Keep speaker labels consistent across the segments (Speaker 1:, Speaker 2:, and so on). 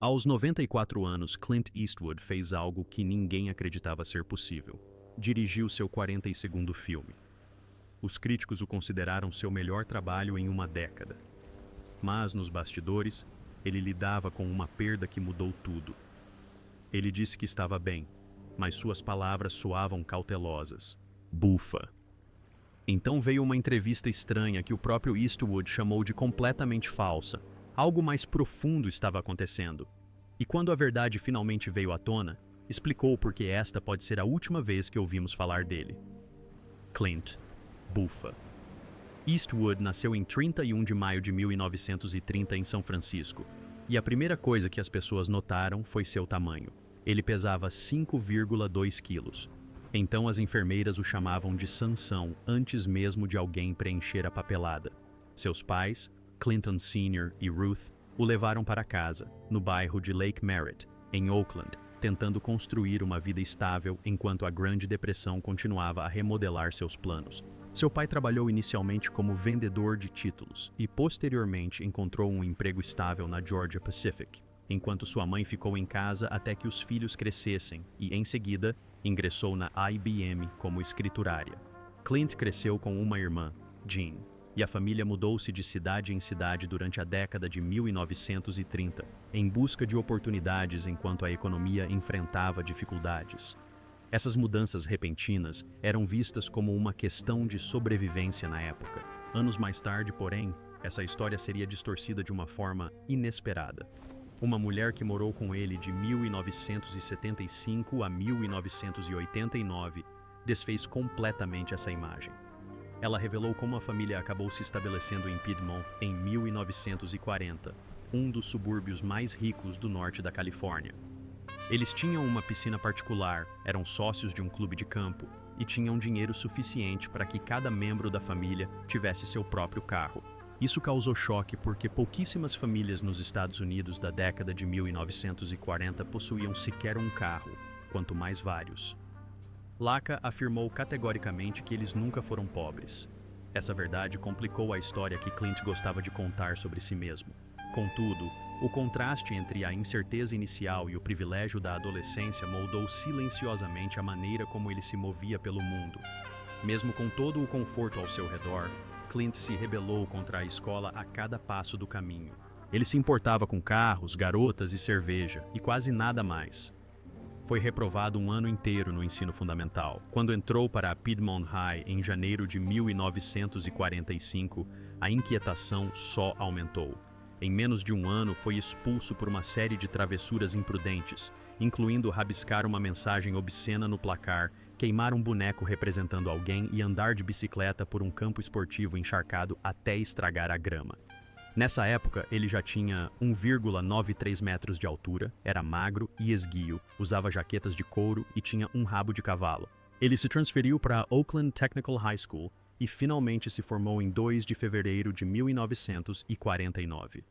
Speaker 1: Aos 94 anos, Clint Eastwood fez algo que ninguém acreditava ser possível. Dirigiu seu 42º filme. Os críticos o consideraram seu melhor trabalho em uma década. Mas, nos bastidores, ele lidava com uma perda que mudou tudo. Ele disse que estava bem, mas suas palavras soavam cautelosas. Bufa. Então veio uma entrevista estranha que o próprio Eastwood chamou de completamente falsa. Algo mais profundo estava acontecendo. E quando a verdade finalmente veio à tona, explicou por que esta pode ser a última vez que ouvimos falar dele. Clint. Bufa. Eastwood nasceu em 31 de maio de 1930 em São Francisco, e a primeira coisa que as pessoas notaram foi seu tamanho. Ele pesava 5,2 quilos. Então as enfermeiras o chamavam de Sansão antes mesmo de alguém preencher a papelada. Seus pais, Clinton Sr. e Ruth, o levaram para casa, no bairro de Lake Merritt, em Oakland, tentando construir uma vida estável enquanto a Grande Depressão continuava a remodelar seus planos. Seu pai trabalhou inicialmente como vendedor de títulos e posteriormente encontrou um emprego estável na Georgia Pacific, enquanto sua mãe ficou em casa até que os filhos crescessem e, em seguida, ingressou na IBM como escriturária. Clint cresceu com uma irmã, Jean, e a família mudou-se de cidade em cidade durante a década de 1930, em busca de oportunidades enquanto a economia enfrentava dificuldades. Essas mudanças repentinas eram vistas como uma questão de sobrevivência na época. Anos mais tarde, porém, essa história seria distorcida de uma forma inesperada. Uma mulher que morou com ele de 1975 a 1989 desfez completamente essa imagem. Ela revelou como a família acabou se estabelecendo em Piedmont em 1940, um dos subúrbios mais ricos do norte da Califórnia. Eles tinham uma piscina particular, eram sócios de um clube de campo e tinham dinheiro suficiente para que cada membro da família tivesse seu próprio carro. Isso causou choque porque pouquíssimas famílias nos Estados Unidos da década de 1940 possuíam sequer um carro, quanto mais vários. Laca afirmou categoricamente que eles nunca foram pobres. Essa verdade complicou a história que Clint gostava de contar sobre si mesmo. Contudo, o contraste entre a incerteza inicial e o privilégio da adolescência moldou silenciosamente a maneira como ele se movia pelo mundo. Mesmo com todo o conforto ao seu redor, Clint se rebelou contra a escola a cada passo do caminho. Ele se importava com carros, garotas e cerveja, e quase nada mais. Foi reprovado um ano inteiro no ensino fundamental. Quando entrou para a Piedmont High em janeiro de 1945, a inquietação só aumentou. Em menos de um ano, foi expulso por uma série de travessuras imprudentes, incluindo rabiscar uma mensagem obscena no placar, queimar um boneco representando alguém e andar de bicicleta por um campo esportivo encharcado até estragar a grama. Nessa época, ele já tinha 1,93 metros de altura, era magro e esguio, usava jaquetas de couro e tinha um rabo de cavalo. Ele se transferiu para a Oakland Technical High School e finalmente se formou em 2 de fevereiro de 1949.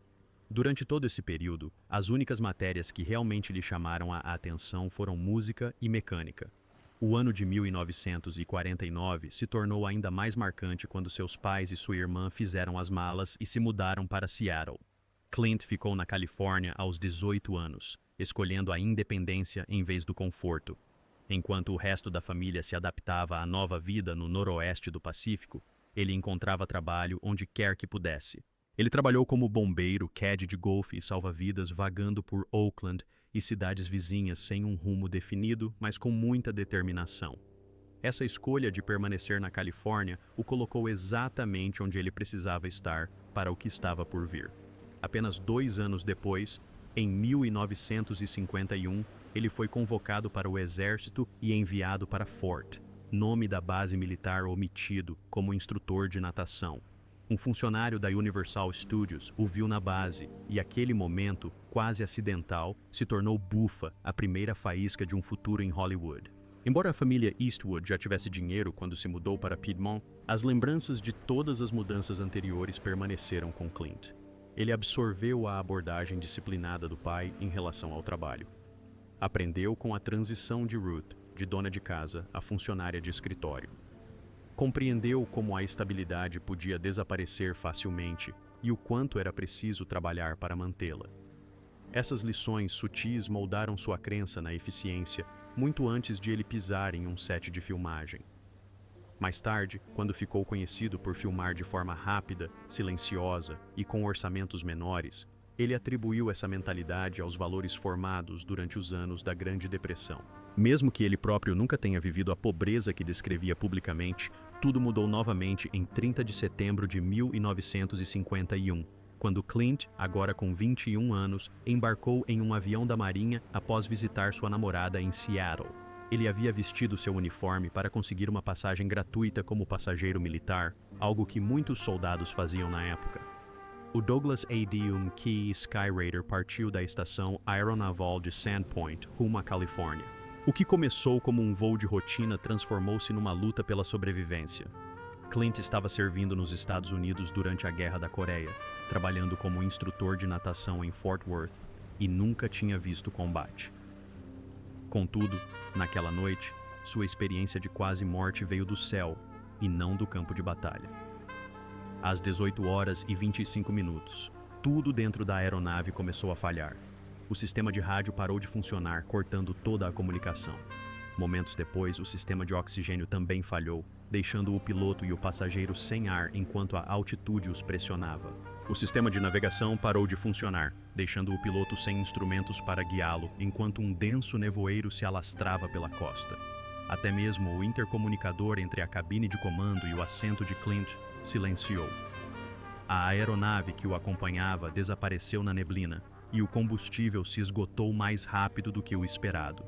Speaker 1: Durante todo esse período, as únicas matérias que realmente lhe chamaram a atenção foram música e mecânica. O ano de 1949 se tornou ainda mais marcante quando seus pais e sua irmã fizeram as malas e se mudaram para Seattle. Clint ficou na Califórnia aos 18 anos, escolhendo a independência em vez do conforto. Enquanto o resto da família se adaptava à nova vida no noroeste do Pacífico, ele encontrava trabalho onde quer que pudesse. Ele trabalhou como bombeiro, caddy de golfe e salva-vidas vagando por Oakland e cidades vizinhas sem um rumo definido, mas com muita determinação. Essa escolha de permanecer na Califórnia o colocou exatamente onde ele precisava estar para o que estava por vir. Apenas 2 anos depois, em 1951, ele foi convocado para o exército e enviado para Fort, nome da base militar omitido, como instrutor de natação. Um funcionário da Universal Studios o viu na base e aquele momento, quase acidental, se tornou bufa, a primeira faísca de um futuro em Hollywood. Embora a família Eastwood já tivesse dinheiro quando se mudou para Piedmont, as lembranças de todas as mudanças anteriores permaneceram com Clint. Ele absorveu a abordagem disciplinada do pai em relação ao trabalho. Aprendeu com a transição de Ruth, de dona de casa, a funcionária de escritório. Compreendeu como a estabilidade podia desaparecer facilmente e o quanto era preciso trabalhar para mantê-la. Essas lições sutis moldaram sua crença na eficiência muito antes de ele pisar em um set de filmagem. Mais tarde, quando ficou conhecido por filmar de forma rápida, silenciosa e com orçamentos menores, ele atribuiu essa mentalidade aos valores formados durante os anos da Grande Depressão. Mesmo que ele próprio nunca tenha vivido a pobreza que descrevia publicamente, tudo mudou novamente em 30 de setembro de 1951, quando Clint, agora com 21 anos, embarcou em um avião da Marinha após visitar sua namorada em Seattle. Ele havia vestido seu uniforme para conseguir uma passagem gratuita como passageiro militar, algo que muitos soldados faziam na época. O Douglas A. Key Skyraider partiu da estação aeronaval de Sandpoint, rumo à Califórnia. O que começou como um voo de rotina transformou-se numa luta pela sobrevivência. Clint estava servindo nos Estados Unidos durante a Guerra da Coreia, trabalhando como instrutor de natação em Fort Worth, e nunca tinha visto combate. Contudo, naquela noite, sua experiência de quase morte veio do céu, e não do campo de batalha. Às 18h25, tudo dentro da aeronave começou a falhar. O sistema de rádio parou de funcionar, cortando toda a comunicação. Momentos depois, o sistema de oxigênio também falhou, deixando o piloto e o passageiro sem ar enquanto a altitude os pressionava. O sistema de navegação parou de funcionar, deixando o piloto sem instrumentos para guiá-lo enquanto um denso nevoeiro se alastrava pela costa. Até mesmo o intercomunicador entre a cabine de comando e o assento de Clint silenciou. A aeronave que o acompanhava desapareceu na neblina e o combustível se esgotou mais rápido do que o esperado.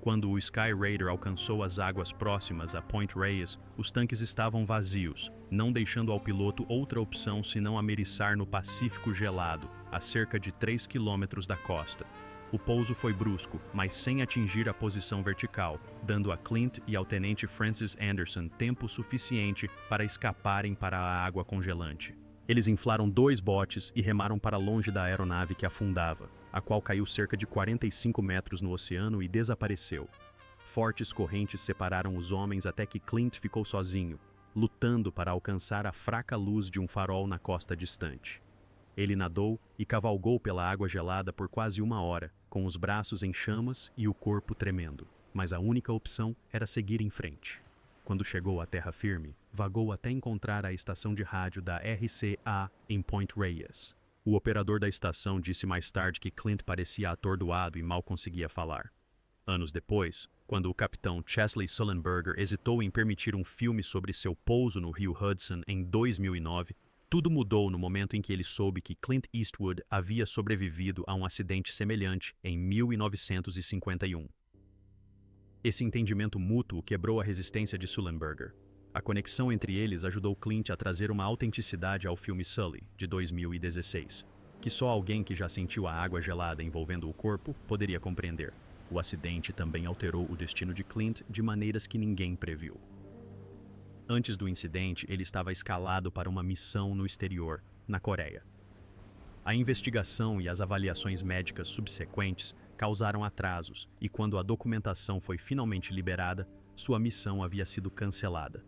Speaker 1: Quando o Skyraider alcançou as águas próximas a Point Reyes, os tanques estavam vazios, não deixando ao piloto outra opção senão ameriçar no Pacífico gelado, a cerca de 3 quilômetros da costa. O pouso foi brusco, mas sem atingir a posição vertical, dando a Clint e ao tenente Francis Anderson tempo suficiente para escaparem para a água congelante. Eles inflaram 2 botes e remaram para longe da aeronave que afundava, a qual caiu cerca de 45 metros no oceano e desapareceu. Fortes correntes separaram os homens até que Clint ficou sozinho, lutando para alcançar a fraca luz de um farol na costa distante. Ele nadou e cavalgou pela água gelada por quase 1 hora, com os braços em chamas e o corpo tremendo. Mas a única opção era seguir em frente. Quando chegou à terra firme, vagou até encontrar a estação de rádio da RCA em Point Reyes. O operador da estação disse mais tarde que Clint parecia atordoado e mal conseguia falar. Anos depois, quando o capitão Chesley Sullenberger hesitou em permitir um filme sobre seu pouso no rio Hudson em 2009, tudo mudou no momento em que ele soube que Clint Eastwood havia sobrevivido a um acidente semelhante em 1951. Esse entendimento mútuo quebrou a resistência de Sullenberger. A conexão entre eles ajudou Clint a trazer uma autenticidade ao filme Sully, de 2016, que só alguém que já sentiu a água gelada envolvendo o corpo poderia compreender. O acidente também alterou o destino de Clint de maneiras que ninguém previu. Antes do incidente, ele estava escalado para uma missão no exterior, na Coreia. A investigação e as avaliações médicas subsequentes causaram atrasos, e quando a documentação foi finalmente liberada, sua missão havia sido cancelada.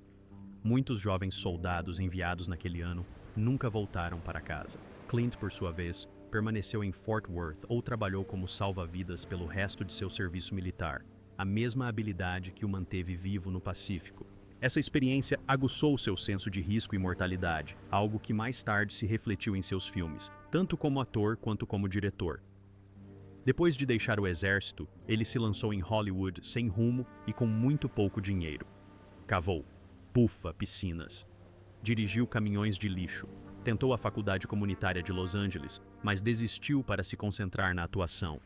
Speaker 1: Muitos jovens soldados enviados naquele ano nunca voltaram para casa. Clint, por sua vez, permaneceu em Fort Worth ou trabalhou como salva-vidas pelo resto de seu serviço militar, a mesma habilidade que o manteve vivo no Pacífico. Essa experiência aguçou seu senso de risco e mortalidade, algo que mais tarde se refletiu em seus filmes, tanto como ator quanto como diretor. Depois de deixar o exército, ele se lançou em Hollywood sem rumo e com muito pouco dinheiro. Cavou, bufa piscinas, dirigiu caminhões de lixo, tentou a faculdade comunitária de Los Angeles, mas desistiu para se concentrar na atuação.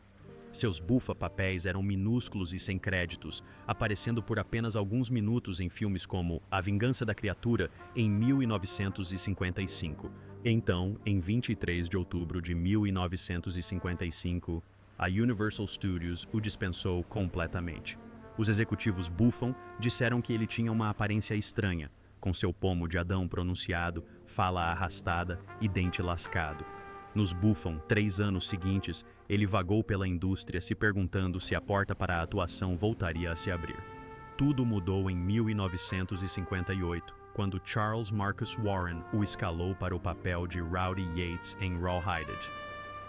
Speaker 1: Seus bufa-papéis eram minúsculos e sem créditos, aparecendo por apenas alguns minutos em filmes como A Vingança da Criatura, em 1955. Então, em 23 de outubro de 1955, a Universal Studios o dispensou completamente. Os executivos Buffon disseram que ele tinha uma aparência estranha, com seu pomo de Adão pronunciado, fala arrastada e dente lascado. Nos Buffon, 3 anos seguintes, ele vagou pela indústria se perguntando se a porta para a atuação voltaria a se abrir. Tudo mudou em 1958, quando Charles Marcus Warren o escalou para o papel de Rowdy Yates em Rawhide.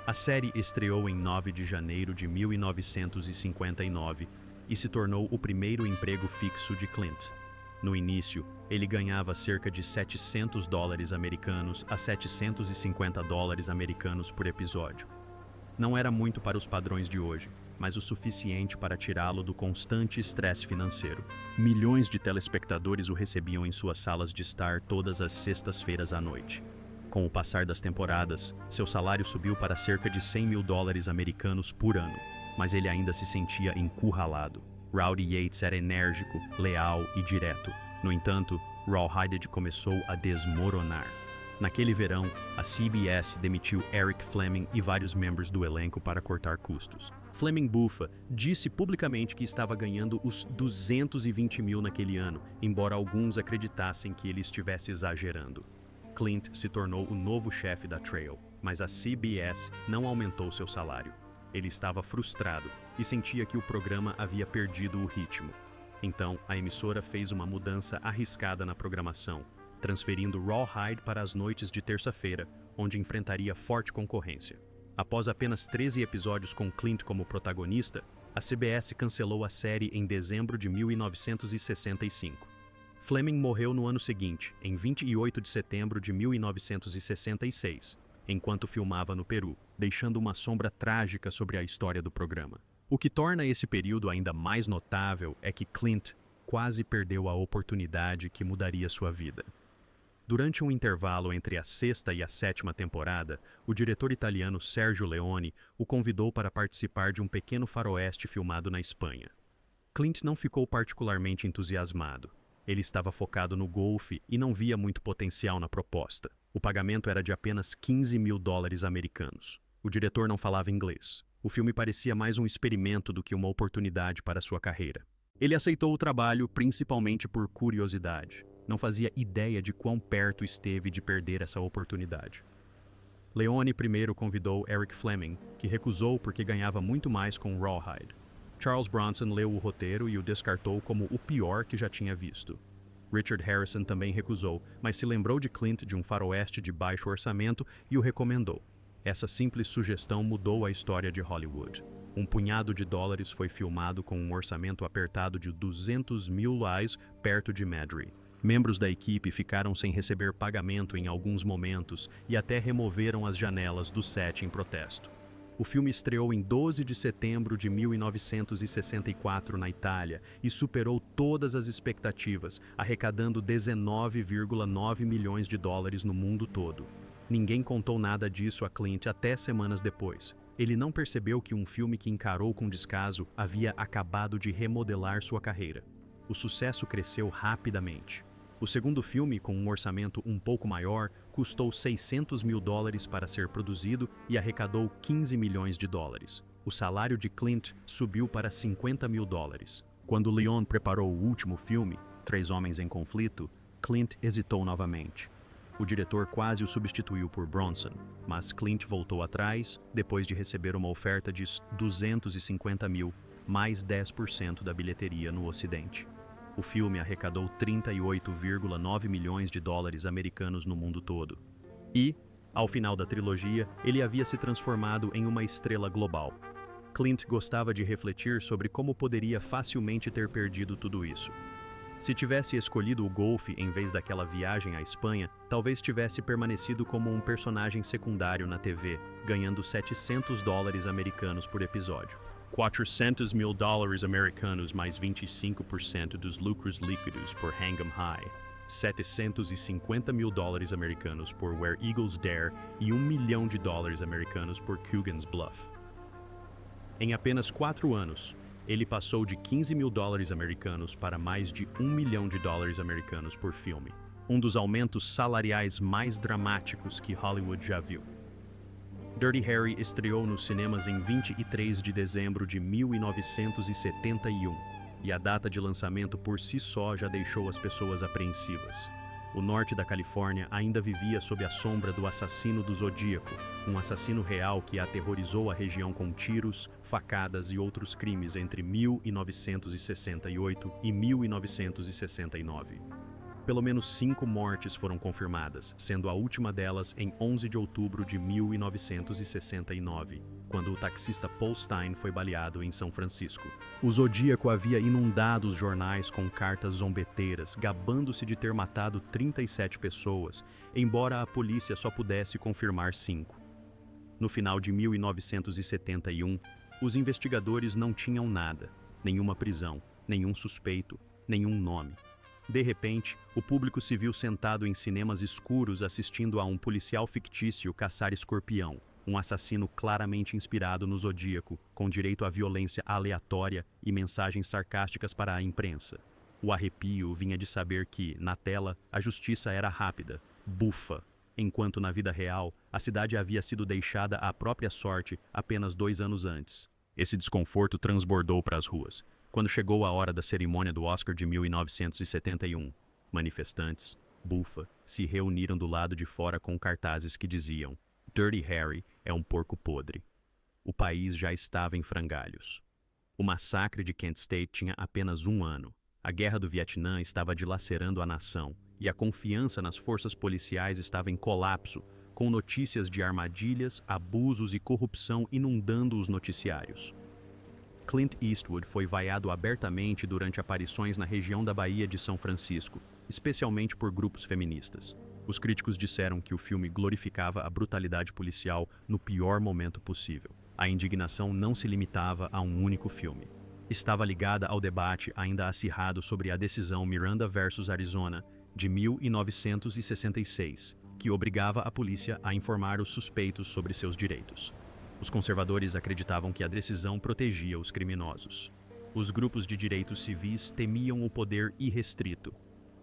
Speaker 1: A série estreou em 9 de janeiro de 1959 e se tornou o primeiro emprego fixo de Clint. No início, ele ganhava cerca de $700 a $750 por episódio. Não era muito para os padrões de hoje, mas o suficiente para tirá-lo do constante estresse financeiro. Milhões de telespectadores o recebiam em suas salas de estar todas as sextas-feiras à noite. Com o passar das temporadas, seu salário subiu para cerca de $100.000 por ano, mas ele ainda se sentia encurralado. Rowdy Yates era enérgico, leal e direto. No entanto, Rawhide começou a desmoronar. Naquele verão, a CBS demitiu Eric Fleming e vários membros do elenco para cortar custos. Fleming bufa disse publicamente que estava ganhando os 220 mil naquele ano, embora alguns acreditassem que ele estivesse exagerando. Clint se tornou o novo chefe da Trail, mas a CBS não aumentou seu salário. Ele estava frustrado e sentia que o programa havia perdido o ritmo. Então, a emissora fez uma mudança arriscada na programação, transferindo Rawhide para as noites de terça-feira, onde enfrentaria forte concorrência. Após apenas 13 episódios com Clint como protagonista, a CBS cancelou a série em dezembro de 1965. Fleming morreu no ano seguinte, em 28 de setembro de 1966, enquanto filmava no Peru, deixando uma sombra trágica sobre a história do programa. O que torna esse período ainda mais notável é que Clint quase perdeu a oportunidade que mudaria sua vida. Durante um intervalo entre a sexta e a sétima temporada, o diretor italiano Sergio Leone o convidou para participar de um pequeno faroeste filmado na Espanha. Clint não ficou particularmente entusiasmado. Ele estava focado no golfe e não via muito potencial na proposta. O pagamento era de apenas $15 mil. O diretor não falava inglês. O filme parecia mais um experimento do que uma oportunidade para sua carreira. Ele aceitou o trabalho principalmente por curiosidade. Não fazia ideia de quão perto esteve de perder essa oportunidade. Leone primeiro convidou Eric Fleming, que recusou porque ganhava muito mais com Rawhide. Charles Bronson leu o roteiro e o descartou como o pior que já tinha visto. Richard Harrison também recusou, mas se lembrou de Clint de um faroeste de baixo orçamento e o recomendou. Essa simples sugestão mudou a história de Hollywood. Um punhado de dólares foi filmado com um orçamento apertado de $200 mil perto de Madrid. Membros da equipe ficaram sem receber pagamento em alguns momentos e até removeram as janelas do set em protesto. O filme estreou em 12 de setembro de 1964 na Itália e superou todas as expectativas, arrecadando $19,9 milhões no mundo todo. Ninguém contou nada disso a Clint até semanas depois. Ele não percebeu que um filme que encarou com descaso havia acabado de remodelar sua carreira. O sucesso cresceu rapidamente. O segundo filme, com um orçamento um pouco maior, custou $600 mil para ser produzido e arrecadou $15 milhões. O salário de Clint subiu para $50 mil. Quando Leone preparou o último filme, Três Homens em Conflito, Clint hesitou novamente. O diretor quase o substituiu por Bronson, mas Clint voltou atrás depois de receber uma oferta de $250 mil, mais 10% da bilheteria no Ocidente. O filme arrecadou $38,9 milhões no mundo todo. E, ao final da trilogia, ele havia se transformado em uma estrela global. Clint gostava de refletir sobre como poderia facilmente ter perdido tudo isso. Se tivesse escolhido o golfe em vez daquela viagem à Espanha, talvez tivesse permanecido como um personagem secundário na TV, ganhando $700 por episódio. $400 mil mais 25% dos lucros líquidos por Hang 'em High, $750 mil por Where Eagles Dare e $1 milhão por Coogan's Bluff. Em apenas 4 anos, ele passou de $15 mil para mais de $1 milhão por filme, um dos aumentos salariais mais dramáticos que Hollywood já viu. Dirty Harry estreou nos cinemas em 23 de dezembro de 1971, e a data de lançamento por si só já deixou as pessoas apreensivas. O norte da Califórnia ainda vivia sob a sombra do assassino do Zodíaco, um assassino real que aterrorizou a região com tiros, facadas e outros crimes entre 1968 e 1969. Pelo menos 5 mortes foram confirmadas, sendo a última delas em 11 de outubro de 1969, quando o taxista Paul Stine foi baleado em São Francisco. O Zodíaco havia inundado os jornais com cartas zombeteiras, gabando-se de ter matado 37 pessoas, embora a polícia só pudesse confirmar 5. No final de 1971, os investigadores não tinham nada, nenhuma prisão, nenhum suspeito, nenhum nome. De repente, o público se viu sentado em cinemas escuros assistindo a um policial fictício caçar escorpião, um assassino claramente inspirado no Zodíaco, com direito à violência aleatória e mensagens sarcásticas para a imprensa. O arrepio vinha de saber que, na tela, a justiça era rápida, bufa, enquanto na vida real, a cidade havia sido deixada à própria sorte apenas 2 anos antes. Esse desconforto transbordou para as ruas. Quando chegou a hora da cerimônia do Oscar de 1971, manifestantes, bufa, se reuniram do lado de fora com cartazes que diziam: Dirty Harry é um porco podre. O país já estava em frangalhos. O massacre de Kent State tinha apenas 1 ano. A guerra do Vietnã estava dilacerando a nação e a confiança nas forças policiais estava em colapso, com notícias de armadilhas, abusos e corrupção inundando os noticiários. Clint Eastwood foi vaiado abertamente durante aparições na região da Baía de São Francisco, especialmente por grupos feministas. Os críticos disseram que o filme glorificava a brutalidade policial no pior momento possível. A indignação não se limitava a um único filme. Estava ligada ao debate ainda acirrado sobre a decisão Miranda versus Arizona, de 1966, que obrigava a polícia a informar os suspeitos sobre seus direitos. Os conservadores acreditavam que a decisão protegia os criminosos. Os grupos de direitos civis temiam o poder irrestrito.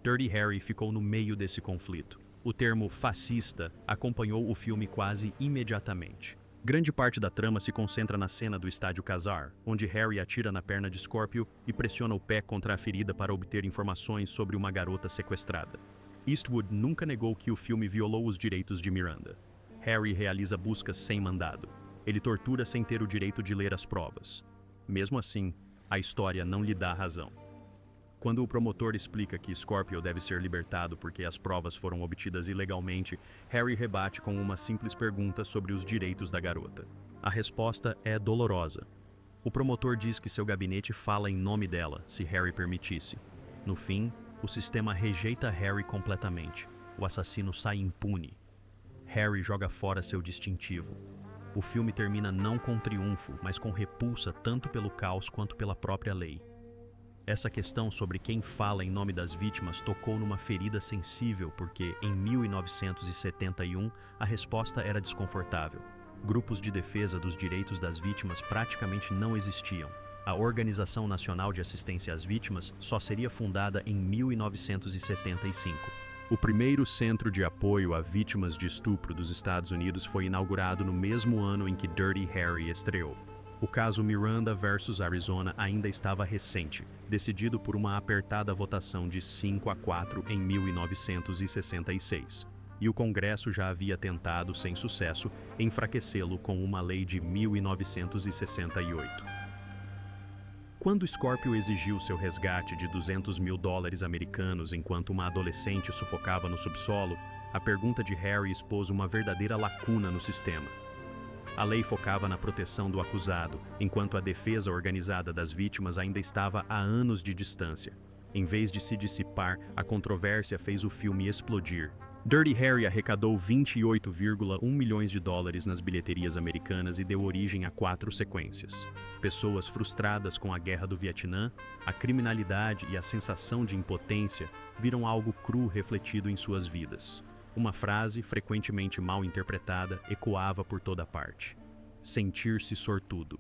Speaker 1: Dirty Harry ficou no meio desse conflito. O termo fascista acompanhou o filme quase imediatamente. Grande parte da trama se concentra na cena do estádio Kazar, onde Harry atira na perna de Scorpio e pressiona o pé contra a ferida para obter informações sobre uma garota sequestrada. Eastwood nunca negou que o filme violou os direitos de Miranda. Harry realiza buscas sem mandado. Ele tortura sem ter o direito de ler as provas. Mesmo assim, a história não lhe dá razão. Quando o promotor explica que Scorpio deve ser libertado porque as provas foram obtidas ilegalmente, Harry rebate com uma simples pergunta sobre os direitos da garota. A resposta é dolorosa. O promotor diz que seu gabinete fala em nome dela, se Harry permitisse. No fim, o sistema rejeita Harry completamente. O assassino sai impune. Harry joga fora seu distintivo. O filme termina não com triunfo, mas com repulsa tanto pelo caos quanto pela própria lei. Essa questão sobre quem fala em nome das vítimas tocou numa ferida sensível porque, em 1971, a resposta era desconfortável. Grupos de defesa dos direitos das vítimas praticamente não existiam. A Organização Nacional de Assistência às Vítimas só seria fundada em 1975. O primeiro centro de apoio a vítimas de estupro dos Estados Unidos foi inaugurado no mesmo ano em que Dirty Harry estreou. O caso Miranda versus Arizona ainda estava recente, decidido por uma apertada votação de 5-4 em 1966. E o Congresso já havia tentado, sem sucesso, enfraquecê-lo com uma lei de 1968. Quando Scorpio exigiu seu resgate de $200 mil americanos enquanto uma adolescente sufocava no subsolo, a pergunta de Harry expôs uma verdadeira lacuna no sistema. A lei focava na proteção do acusado, enquanto a defesa organizada das vítimas ainda estava a anos de distância. Em vez de se dissipar, a controvérsia fez o filme explodir. Dirty Harry arrecadou $28,1 milhões nas bilheterias americanas e deu origem a 4 sequências. Pessoas frustradas com a guerra do Vietnã, a criminalidade e a sensação de impotência viram algo cru refletido em suas vidas. Uma frase, frequentemente mal interpretada, ecoava por toda parte: sentir-se sortudo.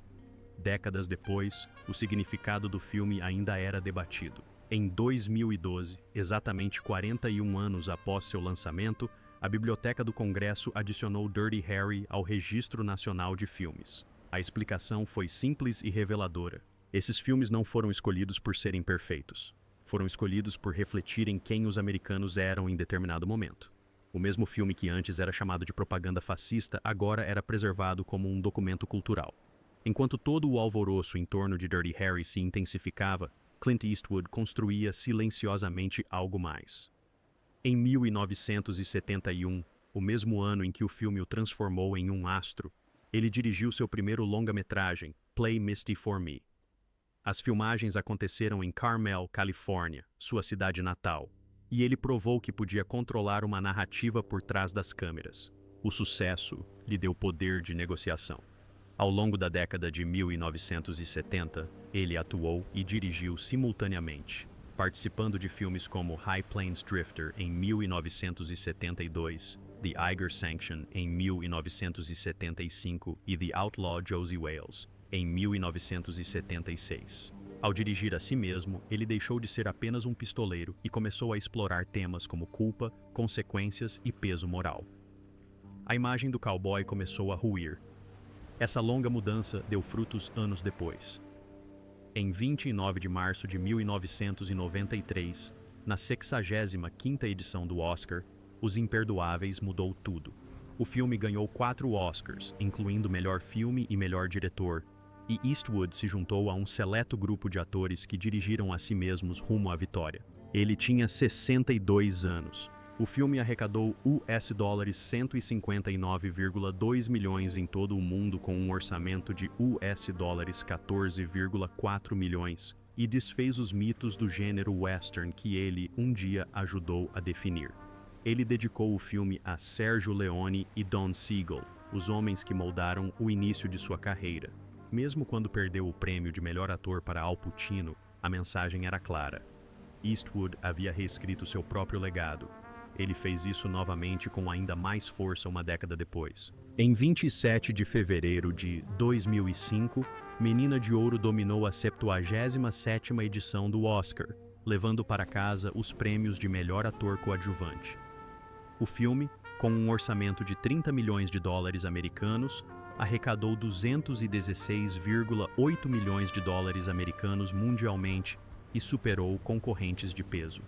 Speaker 1: Décadas depois, o significado do filme ainda era debatido. Em 2012, exatamente 41 anos após seu lançamento, a Biblioteca do Congresso adicionou Dirty Harry ao Registro Nacional de Filmes. A explicação foi simples e reveladora. Esses filmes não foram escolhidos por serem perfeitos. Foram escolhidos por refletirem quem os americanos eram em determinado momento. O mesmo filme que antes era chamado de propaganda fascista, agora era preservado como um documento cultural. Enquanto todo o alvoroço em torno de Dirty Harry se intensificava, Clint Eastwood construía silenciosamente algo mais. Em 1971, o mesmo ano em que o filme o transformou em um astro, ele dirigiu seu primeiro longa-metragem, Play Misty for Me. As filmagens aconteceram em Carmel, Califórnia, sua cidade natal, e ele provou que podia controlar uma narrativa por trás das câmeras. O sucesso lhe deu poder de negociação. Ao longo da década de 1970, ele atuou e dirigiu simultaneamente, participando de filmes como High Plains Drifter em 1972, The Eiger Sanction em 1975 e The Outlaw Josie Wales em 1976. Ao dirigir a si mesmo, ele deixou de ser apenas um pistoleiro e começou a explorar temas como culpa, consequências e peso moral. A imagem do cowboy começou a ruir. Essa longa mudança deu frutos anos depois. Em 29 de março de 1993, na 65ª edição do Oscar, Os Imperdoáveis mudou tudo. O filme ganhou 4 Oscars, incluindo melhor filme e melhor diretor, e Eastwood se juntou a um seleto grupo de atores que dirigiram a si mesmos rumo à vitória. Ele tinha 62 anos. O filme arrecadou US$ 159,2 milhões em todo o mundo com um orçamento de US$ 14,4 milhões e desfez os mitos do gênero western que ele um dia ajudou a definir. Ele dedicou o filme a Sergio Leone e Don Siegel, os homens que moldaram o início de sua carreira. Mesmo quando perdeu o prêmio de melhor ator para Al Pacino, a mensagem era clara. Eastwood havia reescrito seu próprio legado. Ele fez isso novamente com ainda mais força uma década depois. Em 27 de fevereiro de 2005, Menina de Ouro dominou a 77ª edição do Oscar, levando para casa os prêmios de melhor ator coadjuvante. O filme, com um orçamento de 30 milhões de dólares americanos, arrecadou 216,8 milhões de dólares americanos mundialmente e superou concorrentes de peso.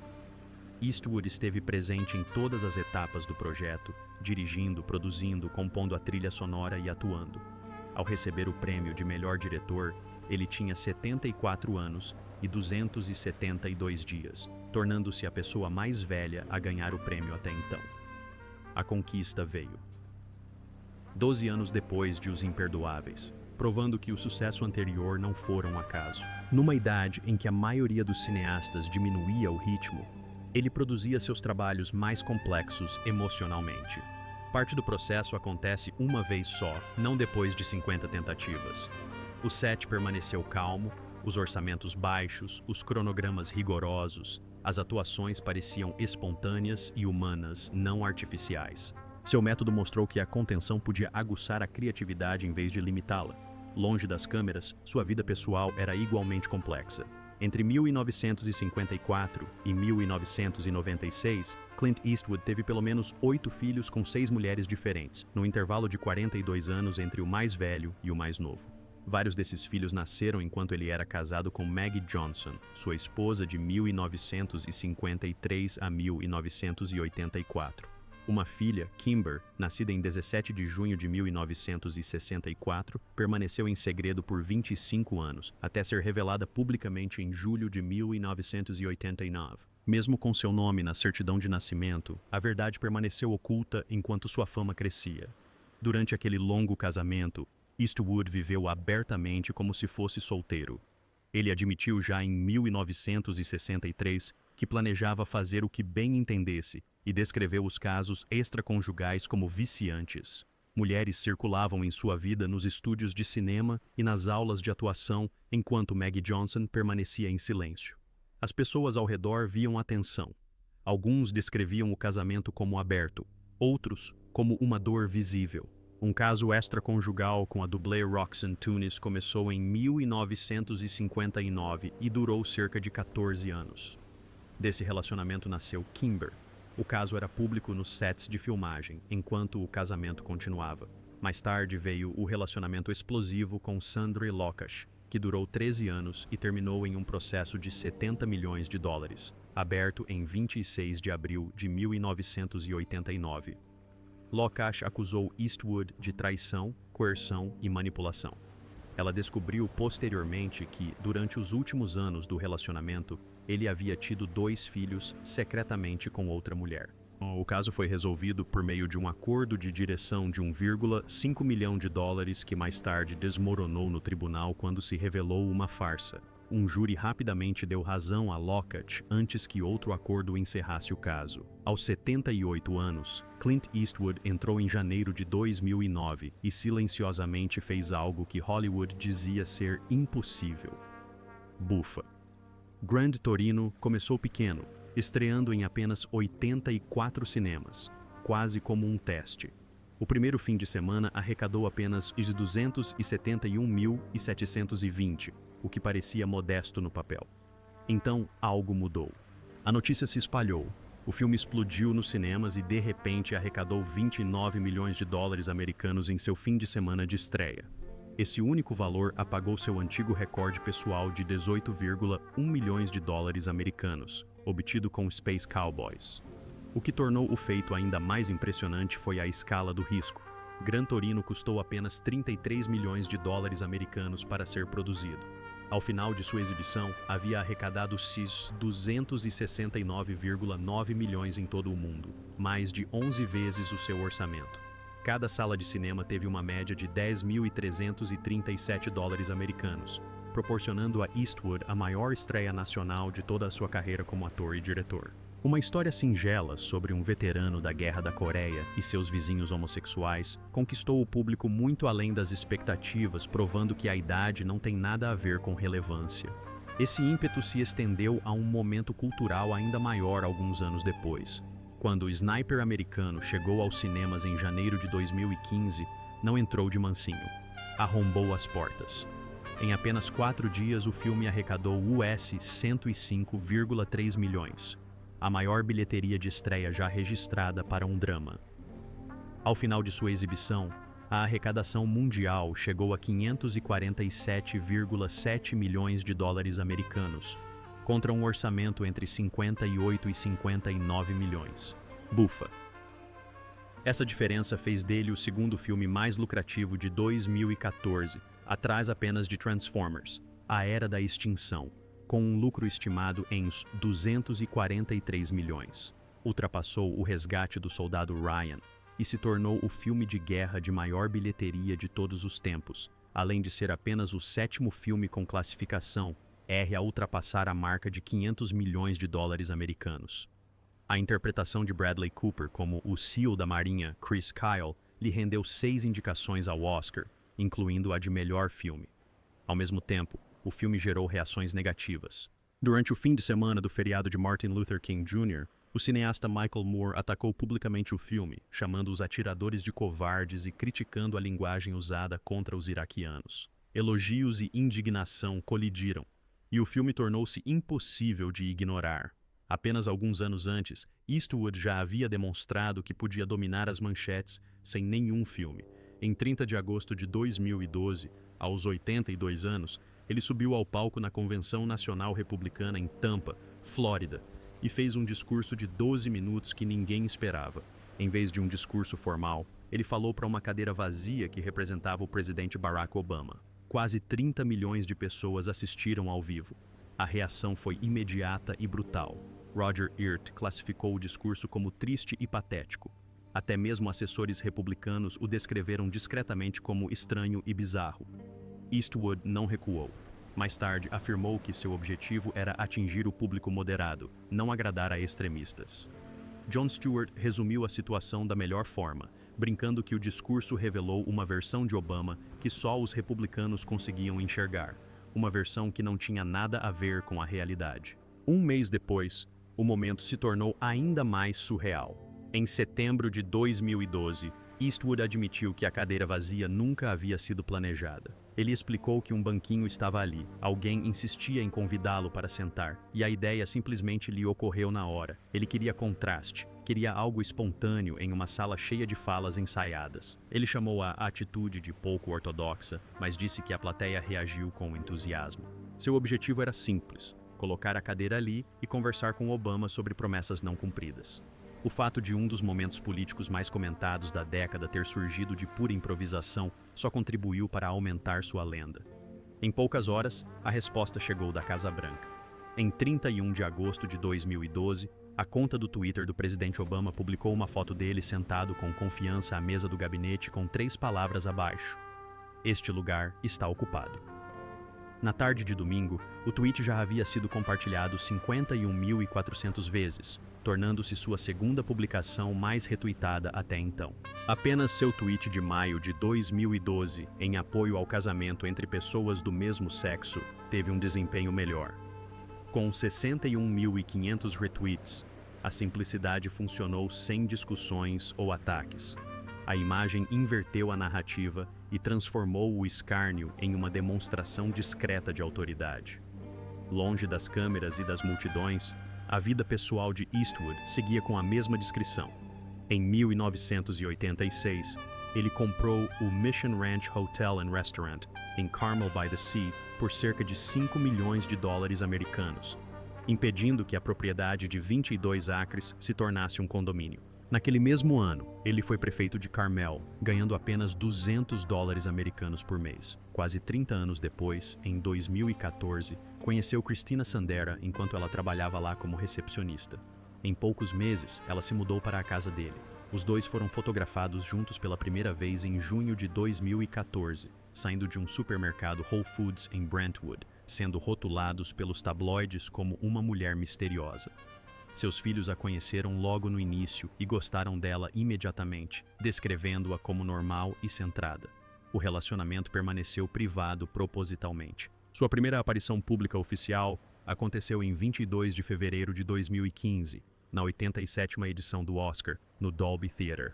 Speaker 1: Eastwood esteve presente em todas as etapas do projeto, dirigindo, produzindo, compondo a trilha sonora e atuando. Ao receber o prêmio de melhor diretor, ele tinha 74 anos e 272 dias, tornando-se a pessoa mais velha a ganhar o prêmio até então. A conquista veio 12 anos depois de Os Imperdoáveis, provando que o sucesso anterior não fora um acaso. Numa idade em que a maioria dos cineastas diminuía o ritmo, ele produzia seus trabalhos mais complexos emocionalmente. Parte do processo acontece uma vez só, não depois de 50 tentativas. O set permaneceu calmo, os orçamentos baixos, os cronogramas rigorosos, as atuações pareciam espontâneas e humanas, não artificiais. Seu método mostrou que a contenção podia aguçar a criatividade em vez de limitá-la. Longe das câmeras, sua vida pessoal era igualmente complexa. Entre 1954 e 1996, Clint Eastwood teve pelo menos 8 filhos com 6 mulheres diferentes, no intervalo de 42 anos entre o mais velho e o mais novo. Vários desses filhos nasceram enquanto ele era casado com Maggie Johnson, sua esposa de 1953 a 1984. Uma filha, Kimber, nascida em 17 de junho de 1964, permaneceu em segredo por 25 anos, até ser revelada publicamente em julho de 1989. Mesmo com seu nome na certidão de nascimento, a verdade permaneceu oculta enquanto sua fama crescia. Durante aquele longo casamento, Eastwood viveu abertamente como se fosse solteiro. Ele admitiu já em 1963 que planejava fazer o que bem entendesse e descreveu os casos extraconjugais como viciantes. Mulheres circulavam em sua vida nos estúdios de cinema e nas aulas de atuação, enquanto Maggie Johnson permanecia em silêncio. As pessoas ao redor viam a tensão. Alguns descreviam o casamento como aberto, outros como uma dor visível. Um caso extraconjugal com a dublê Roxanne Tunis começou em 1959 e durou cerca de 14 anos. Desse relacionamento nasceu Kimber. O caso era público nos sets de filmagem, enquanto o casamento continuava. Mais tarde veio o relacionamento explosivo com Sandra Lokash, que durou 13 anos e terminou em um processo de 70 milhões de dólares, aberto em 26 de abril de 1989. Lokash acusou Eastwood de traição, coerção e manipulação. Ela descobriu posteriormente que, durante os últimos anos do relacionamento, ele havia tido 2 filhos secretamente com outra mulher. O caso foi resolvido por meio de um acordo de direção de $1,5 milhão que mais tarde desmoronou no tribunal quando se revelou uma farsa. Um júri rapidamente deu razão a Lockhart antes que outro acordo encerrasse o caso. Aos 78 anos, Clint Eastwood entrou em janeiro de 2009 e silenciosamente fez algo que Hollywood dizia ser impossível. Bufa. Grand Torino começou pequeno, estreando em apenas 84 cinemas, quase como um teste. O primeiro fim de semana arrecadou apenas os 271.720, o que parecia modesto no papel. Então, algo mudou. A notícia se espalhou. O filme explodiu nos cinemas e, de repente, arrecadou $29 milhões americanos em seu fim de semana de estreia. Esse único valor apagou seu antigo recorde pessoal de $18,1 milhões americanos, obtido com Space Cowboys. O que tornou o feito ainda mais impressionante foi a escala do risco. Gran Torino custou apenas $33 milhões americanos para ser produzido. Ao final de sua exibição, havia arrecadado $269,9 milhões em todo o mundo, mais de 11 vezes o seu orçamento. Cada sala de cinema teve uma média de $10.337 americanos, proporcionando a Eastwood a maior estreia nacional de toda a sua carreira como ator e diretor. Uma história singela sobre um veterano da Guerra da Coreia e seus vizinhos homossexuais conquistou o público muito além das expectativas, provando que a idade não tem nada a ver com relevância. Esse ímpeto se estendeu a um momento cultural ainda maior alguns anos depois. Quando o Sniper Americano chegou aos cinemas em janeiro de 2015, não entrou de mansinho. Arrombou as portas. Em apenas 4 dias, o filme arrecadou US$ 105,3 milhões. A maior bilheteria de estreia já registrada para um drama. Ao final de sua exibição, a arrecadação mundial chegou a $547,7 milhões americanos, contra um orçamento entre 58 e 59 milhões. Bufa. Essa diferença fez dele o segundo filme mais lucrativo de 2014, atrás apenas de Transformers, A Era da Extinção, com um lucro estimado em uns 243 milhões. Ultrapassou O Resgate do Soldado Ryan e se tornou o filme de guerra de maior bilheteria de todos os tempos, além de ser apenas o 7º filme com classificação R a ultrapassar a marca de $500 milhões americanos. A interpretação de Bradley Cooper como o SEAL da Marinha, Chris Kyle, lhe rendeu 6 indicações ao Oscar, incluindo a de melhor filme. Ao mesmo tempo, o filme gerou reações negativas. Durante o fim de semana do feriado de Martin Luther King Jr., o cineasta Michael Moore atacou publicamente o filme, chamando os atiradores de covardes e criticando a linguagem usada contra os iraquianos. Elogios e indignação colidiram, e o filme tornou-se impossível de ignorar. Apenas alguns anos antes, Eastwood já havia demonstrado que podia dominar as manchetes sem nenhum filme. Em 30 de agosto de 2012, aos 82 anos, ele subiu ao palco na Convenção Nacional Republicana em Tampa, Flórida, e fez um discurso de 12 minutos que ninguém esperava. Em vez de um discurso formal, ele falou para uma cadeira vazia que representava o presidente Barack Obama. Quase 30 milhões de pessoas assistiram ao vivo. A reação foi imediata e brutal. Roger Ebert classificou o discurso como triste e patético. Até mesmo assessores republicanos o descreveram discretamente como estranho e bizarro. Eastwood não recuou. Mais tarde, afirmou que seu objetivo era atingir o público moderado, não agradar a extremistas. Jon Stewart resumiu a situação da melhor forma, brincando que o discurso revelou uma versão de Obama que só os republicanos conseguiam enxergar, uma versão que não tinha nada a ver com a realidade. Um mês depois, o momento se tornou ainda mais surreal. Em setembro de 2012, Eastwood admitiu que a cadeira vazia nunca havia sido planejada. Ele explicou que um banquinho estava ali, alguém insistia em convidá-lo para sentar, e a ideia simplesmente lhe ocorreu na hora. Ele queria contraste, queria algo espontâneo em uma sala cheia de falas ensaiadas. Ele chamou a atitude de pouco ortodoxa, mas disse que a plateia reagiu com entusiasmo. Seu objetivo era simples: colocar a cadeira ali e conversar com Obama sobre promessas não cumpridas. O fato de um dos momentos políticos mais comentados da década ter surgido de pura improvisação só contribuiu para aumentar sua lenda. Em poucas horas, a resposta chegou da Casa Branca. Em 31 de agosto de 2012, a conta do Twitter do presidente Obama publicou uma foto dele sentado com confiança à mesa do gabinete com 3 palavras abaixo: "Este lugar está ocupado". Na tarde de domingo, o tweet já havia sido compartilhado 51.400 vezes, tornando-se sua segunda publicação mais retweetada até então. Apenas seu tweet de maio de 2012, em apoio ao casamento entre pessoas do mesmo sexo, teve um desempenho melhor. Com 61.500 retweets, a simplicidade funcionou sem discussões ou ataques. A imagem inverteu a narrativa e transformou o escárnio em uma demonstração discreta de autoridade. Longe das câmeras e das multidões, a vida pessoal de Eastwood seguia com a mesma descrição. Em 1986, ele comprou o Mission Ranch Hotel and Restaurant, em Carmel by the Sea, por cerca de $5 milhões americanos, impedindo que a propriedade de 22 acres se tornasse um condomínio. Naquele mesmo ano, ele foi prefeito de Carmel, ganhando apenas $200 americanos por mês. Quase 30 anos depois, em 2014, conheceu Christina Sandera enquanto ela trabalhava lá como recepcionista. Em poucos meses, ela se mudou para a casa dele. Os dois foram fotografados juntos pela primeira vez em junho de 2014, saindo de um supermercado Whole Foods em Brentwood, sendo rotulados pelos tabloides como uma mulher misteriosa. Seus filhos a conheceram logo no início e gostaram dela imediatamente, descrevendo-a como normal e centrada. O relacionamento permaneceu privado propositalmente. Sua primeira aparição pública oficial aconteceu em 22 de fevereiro de 2015, na 87ª edição do Oscar, no Dolby Theatre.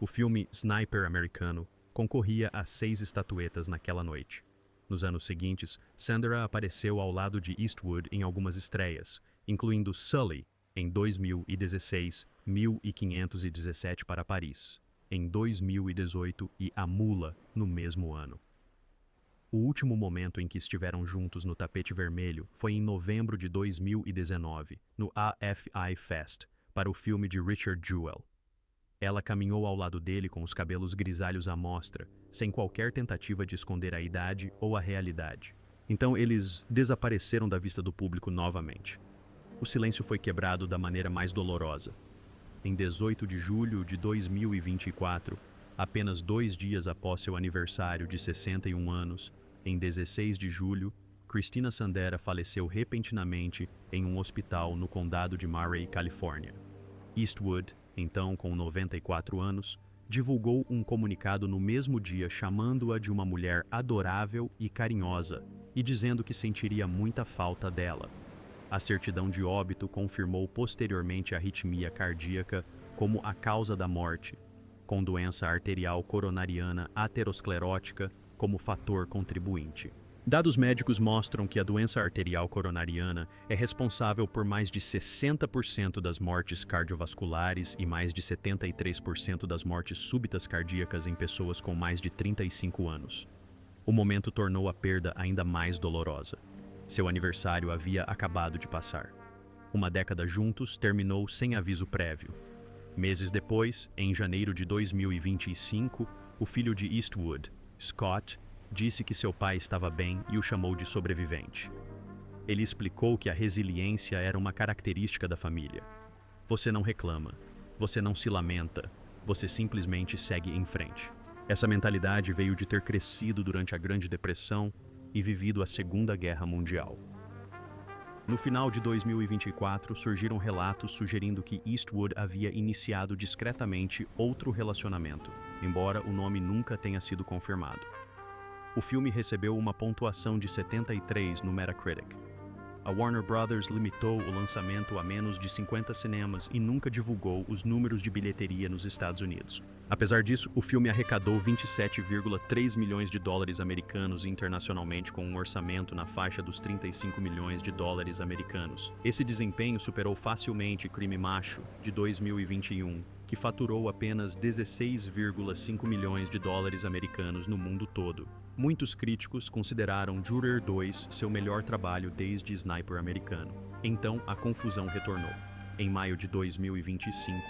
Speaker 1: O filme Sniper Americano concorria a 6 estatuetas naquela noite. Nos anos seguintes, Sandera apareceu ao lado de Eastwood em algumas estreias, incluindo Sully, em 2016, 1517 para Paris, em 2018 e A Mula, no mesmo ano. O último momento em que estiveram juntos no tapete vermelho foi em novembro de 2019, no AFI Fest, para o filme de Richard Jewell. Ela caminhou ao lado dele com os cabelos grisalhos à mostra, sem qualquer tentativa de esconder a idade ou a realidade. Então eles desapareceram da vista do público novamente. O silêncio foi quebrado da maneira mais dolorosa. Em 18 de julho de 2024, apenas 2 dias após seu aniversário de 61 anos, em 16 de julho, Christina Sandera faleceu repentinamente em um hospital no condado de Murray, Califórnia. Eastwood, então com 94 anos, divulgou um comunicado no mesmo dia chamando-a de uma mulher adorável e carinhosa e dizendo que sentiria muita falta dela. A certidão de óbito confirmou posteriormente a arritmia cardíaca como a causa da morte, com doença arterial coronariana aterosclerótica como fator contribuinte. Dados médicos mostram que a doença arterial coronariana é responsável por mais de 60% das mortes cardiovasculares e mais de 73% das mortes súbitas cardíacas em pessoas com mais de 35 anos. O momento tornou a perda ainda mais dolorosa. Seu aniversário havia acabado de passar. Uma década juntos terminou sem aviso prévio. Meses depois, em janeiro de 2025, o filho de Eastwood, Scott, disse que seu pai estava bem e o chamou de sobrevivente. Ele explicou que a resiliência era uma característica da família. Você não reclama, você não se lamenta, você simplesmente segue em frente. Essa mentalidade veio de ter crescido durante a Grande Depressão e vivido a Segunda Guerra Mundial. No final de 2024, surgiram relatos sugerindo que Eastwood havia iniciado discretamente outro relacionamento, embora o nome nunca tenha sido confirmado. O filme recebeu uma pontuação de 73 no Metacritic. A Warner Brothers limitou o lançamento a menos de 50 cinemas e nunca divulgou os números de bilheteria nos Estados Unidos. Apesar disso, o filme arrecadou 27,3 milhões de dólares americanos internacionalmente, com um orçamento na faixa dos 35 milhões de dólares americanos. Esse desempenho superou facilmente Crime Macho, de 2021, que faturou apenas 16,5 milhões de dólares americanos no mundo todo. Muitos críticos consideraram Juror 2 seu melhor trabalho desde Sniper Americano. Então, a confusão retornou. Em maio de 2025,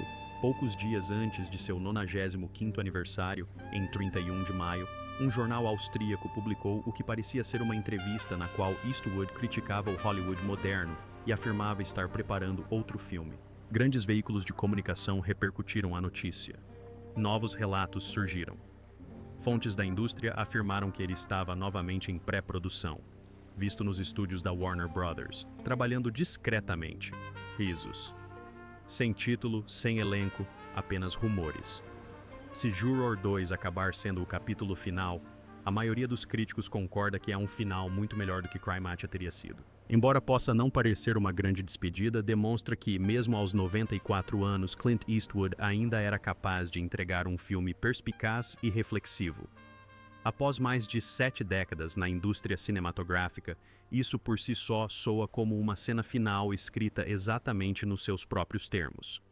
Speaker 1: poucos dias antes de seu 95º aniversário, em 31 de maio, Um jornal austríaco publicou o que parecia ser uma entrevista na qual Eastwood criticava o Hollywood moderno e afirmava estar preparando outro filme. Grandes veículos de comunicação repercutiram a notícia. Novos relatos surgiram. Fontes da indústria afirmaram que ele estava novamente em pré-produção, visto nos estúdios da Warner Brothers, trabalhando discretamente. Risos. Sem título, sem elenco, apenas rumores. Se Juror 2 acabar sendo o capítulo final, a maioria dos críticos concorda que é um final muito melhor do que Cry Matia teria sido. Embora possa não parecer uma grande despedida, demonstra que, mesmo aos 94 anos, Clint Eastwood ainda era capaz de entregar um filme perspicaz e reflexivo. Após mais de 7 décadas na indústria cinematográfica, isso por si só soa como uma cena final escrita exatamente nos seus próprios termos.